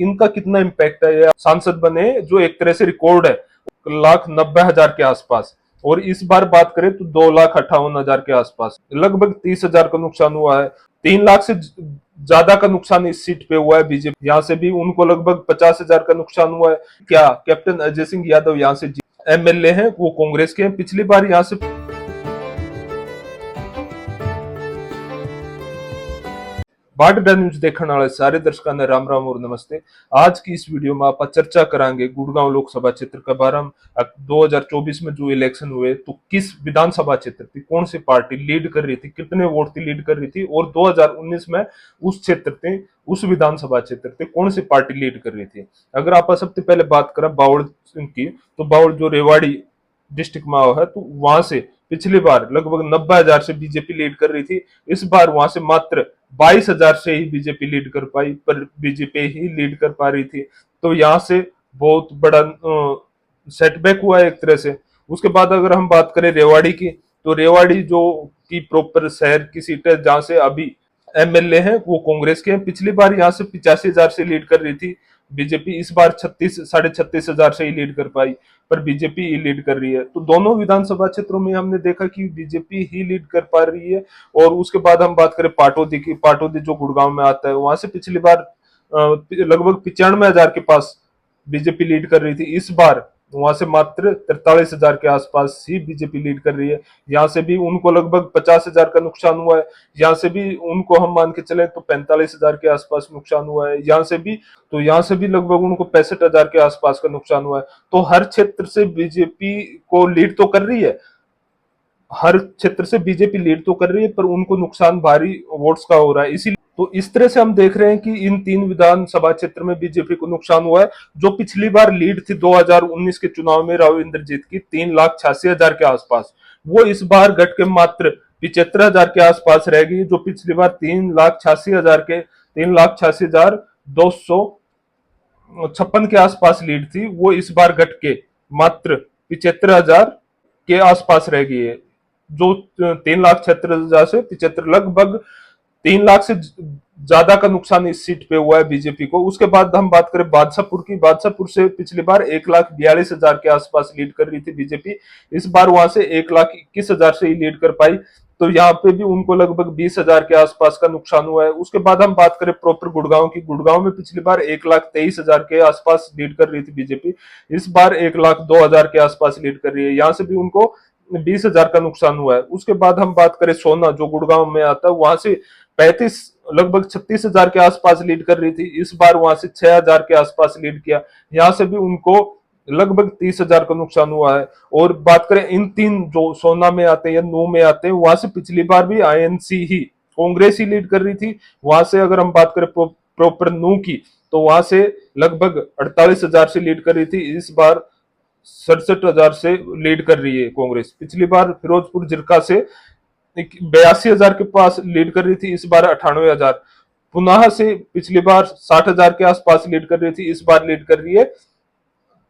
इनका कितना इम्पैक्ट है। ये सांसद बने जो एक तरह से रिकॉर्ड है 1,90,000 के आसपास, और इस बार बात करें तो 2,58,000 के आसपास, लगभग 30,000 का नुकसान हुआ है। 3 लाख से ज्यादा का नुकसान इस सीट पे हुआ है बीजेपी। यहाँ से भी उनको लगभग 50,000 का नुकसान हुआ है। क्या कैप्टन अजय सिंह यादव यहाँ से एमएलए हैं, वो कांग्रेस के हैं, पिछली बार यहाँ से। बाडडा न्यूज देखने वाले सारे दर्शकों ने राम राम और नमस्ते। आज की इस वीडियो में आप चर्चा करांगे गुड़गांव लोकसभा क्षेत्र के बारे में। 2024 में जो इलेक्शन हुए तो किस विधानसभा क्षेत्र थी, कौन सी पार्टी लीड कर रही थी, कितने वोट थी लीड कर रही थी, और 2019 में उस क्षेत्र थे, उस विधानसभा क्षेत्र थे कौन सी पार्टी लीड कर रही थी। अगर आप सबसे पहले बात करें बावड़ की, तो बावड़ जो रेवाड़ी डिस्ट्रिक्ट में है, तो वहां से पिछली बार लगभग 90,000 से बीजेपी लीड कर रही थी। इस बार वहां से मात्र 22,000 से ही बीजेपी लीड कर पाई, पर बीजेपी ही लीड कर पा रही थी। तो यहाँ से बहुत बड़ा सेटबैक हुआ है एक तरह से। उसके बाद अगर हम बात करें रेवाड़ी की, तो रेवाड़ी जो की प्रॉपर शहर की सीट है, जहां से अभी एमएलए हैं वो कांग्रेस के हैं। पिछली बार यहाँ से 85,000 से लीड कर रही थी बीजेपी, इस बार 36,500 से ही लीड कर पाई, पर बीजेपी ही लीड कर रही है। तो दोनों विधानसभा क्षेत्रों में हमने देखा कि बीजेपी ही लीड कर पा रही है। और उसके बाद हम बात करें पाटौदी की, पाटौदी जो गुड़गांव में आता है, वहां से पिछली बार लगभग 95,000 के पास बीजेपी लीड कर रही थी। इस बार वहां से मात्र 43,000 के आसपास ही बीजेपी लीड कर रही है। यहाँ से भी उनको लगभग 50,000 का नुकसान हुआ है। यहाँ से भी उनको हम मान के चले तो 45,000 के आसपास नुकसान हुआ है। यहाँ से भी लगभग उनको 65,000 के आसपास का नुकसान हुआ है। तो हर क्षेत्र से बीजेपी को लीड तो कर रही है, हर क्षेत्र से बीजेपी लीड तो कर रही है, पर उनको नुकसान भारी वोट्स का हो रहा है। इसीलिए तो इस तरह से हम देख रहे हैं कि इन 3 विधानसभा क्षेत्र में बीजेपी को नुकसान हुआ है। जो पिछली बार लीड थी 2019 के चुनाव में राव इंद्रजीत की 3,86,000 के आसपास, वो इस बार घट के मात्र 75,000 के आसपास रह गई। जो पिछली बार 3,86,256 के आसपास लीड थी, वो इस बार घट के मात्र 75,000 के आसपास रह गई है। जो 3,76,000 से 75, लगभग 3 लाख से ज्यादा का नुकसान इस सीट पे हुआ है बीजेपी को। उसके बाद हम बात करें बादशाहपुर की, बादशाहपुर से पिछली बार 1,42,000 के आसपास लीड कर रही थी बीजेपी, इस बार वहां से 1,21,000 से ही लीड कर पाई। तो यहाँ पे भी उनको लगभग 20,000 के आसपास का नुकसान हुआ है। उसके बाद हम बात करें प्रॉपर गुड़गांव की, गुड़गांव में पिछली बार 1,23,000 के आसपास लीड कर रही थी बीजेपी, इस बार 1,02,000 के आसपास लीड कर रही है। यहाँ से भी उनको 20,000 का नुकसान हुआ है। उसके बाद हम बात करें सोना जो गुड़गांव में आता है, वहां से 35 लगभग 36,000 के आसपास लीड कर रही थी, इस बार वहां से 6,000 के आसपास लीड किया। यहाँ से भी उनको लगभग 30,000 का नुकसान हुआ है। और बात करें इन 3 जो सोना में आते हैं या नू में आते हैं, वहां से पिछली बार भी आईएनसी ही, कांग्रेस ही लीड कर रही थी। वहां से अगर हम बात करें प्रॉपर नू की, तो वहां से लगभग 48,000 से लीड कर रही थी, इस बार 67,000 से लीड कर रही है कांग्रेस। पिछली बार फिरोजपुर जिरका से 82,000 के पास लीड कर रही थी, इस बार 98,000। पुनः से पिछली बार 60,000 के आसपास लीड कर रही थी, इस बार लीड कर रही है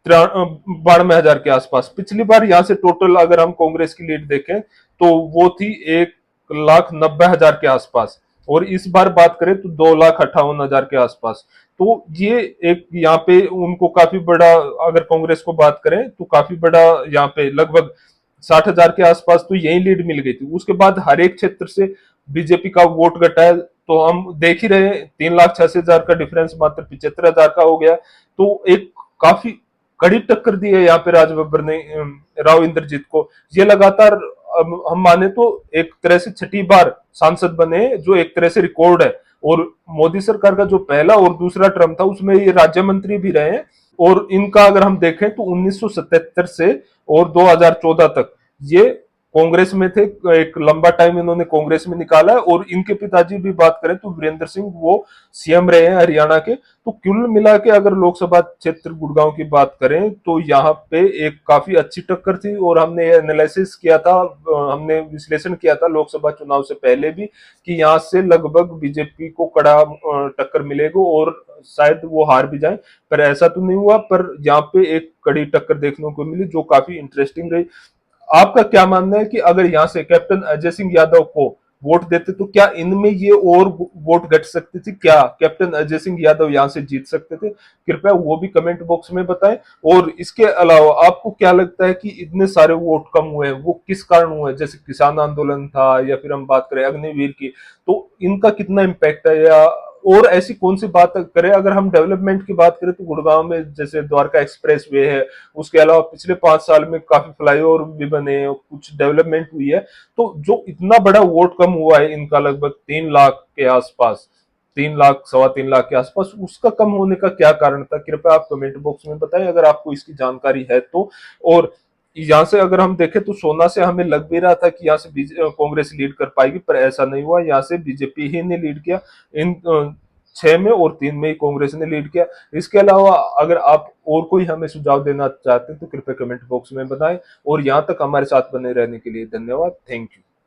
92,000 के आसपास। पिछली बार यहाँ से टोटल अगर हम कांग्रेस की लीड देखें तो वो थी 1,90,000 के आसपास, और इस बार बात करें तो 2,58,000 के आसपास। तो ये एक यहाँ पे उनको काफी बड़ा, अगर कांग्रेस को बात करें तो काफी बड़ा यहाँ पे लगभग 60,000 के आसपास तो यही लीड मिल गई थी। उसके बाद हर एक क्षेत्र से बीजेपी का वोट घटा है, तो हम देख ही रहे हैं 3,86,000 का डिफरेंस मात्र 75,000 का हो गया। तो एक काफी कड़ी टक्कर दी है यहाँ पे राज बब्बर ने राव इंद्रजीत को। ये लगातार हम माने तो एक तरह से छठी बार सांसद बने, जो एक तरह से रिकॉर्ड है। और मोदी सरकार का जो पहला और दूसरा टर्म था उसमें ये राज्य मंत्री भी रहे हैं। और इनका अगर हम देखें तो 1977 से और 2014 तक ये कांग्रेस में थे, एक लंबा टाइम इन्होंने कांग्रेस में निकाला है। और इनके पिताजी भी बात करें तो वीरेंद्र सिंह, वो सीएम रहे हैं हरियाणा के। तो कुल मिला के अगर लोकसभा क्षेत्र गुड़गांव की बात करें तो यहाँ पे एक काफी अच्छी टक्कर थी। और हमने एनालिसिस किया था, हमने विश्लेषण किया था लोकसभा चुनाव से पहले भी, कि यहाँ से लगभग बीजेपी को कड़ा टक्कर मिलेगा और शायद वो हार भी जाए, पर ऐसा तो नहीं हुआ। पर यहाँ पे एक कड़ी टक्कर देखने को मिली जो काफी इंटरेस्टिंग रही। आपका क्या मानना है कि अगर यहाँ से कैप्टन अजय सिंह यादव को वोट देते तो क्या इनमें ये और वोट घट सकती थी, क्या कैप्टन अजय सिंह यादव यहां से जीत सकते थे? कृपया वो भी कमेंट बॉक्स में बताएं। और इसके अलावा आपको क्या लगता है कि इतने सारे वोट कम हुए हैं वो किस कारण हुए? जैसे किसान आंदोलन था, या फिर हम बात करें अग्निवीर की, तो इनका कितना इम्पैक्ट है? या और ऐसी कौन सी बात करें? अगर हम डेवलपमेंट की बात करें तो गुड़गांव में जैसे द्वारका एक्सप्रेस वे है, उसके अलावा पिछले 5 साल में काफी फ्लाईओवर भी बने हैं, कुछ डेवलपमेंट हुई है। तो जो इतना बड़ा वोट कम हुआ है इनका, लगभग 3 लाख के आसपास, 3 लाख, 3.25 लाख के आसपास, उसका कम होने का क्या कारण था? कृपया आप कमेंट बॉक्स में बताएं अगर आपको इसकी जानकारी है तो। और यहाँ से अगर हम देखें तो सोना से हमें लग भी रहा था कि यहाँ से कांग्रेस लीड कर पाएगी, पर ऐसा नहीं हुआ। यहाँ से बीजेपी ही ने लीड किया। इन 6 में और 3 में ही कांग्रेस ने लीड किया। इसके अलावा अगर आप और कोई हमें सुझाव देना चाहते हैं तो कृपया कमेंट बॉक्स में बताएं। और यहाँ तक हमारे साथ बने रहने के लिए धन्यवाद। Thank you.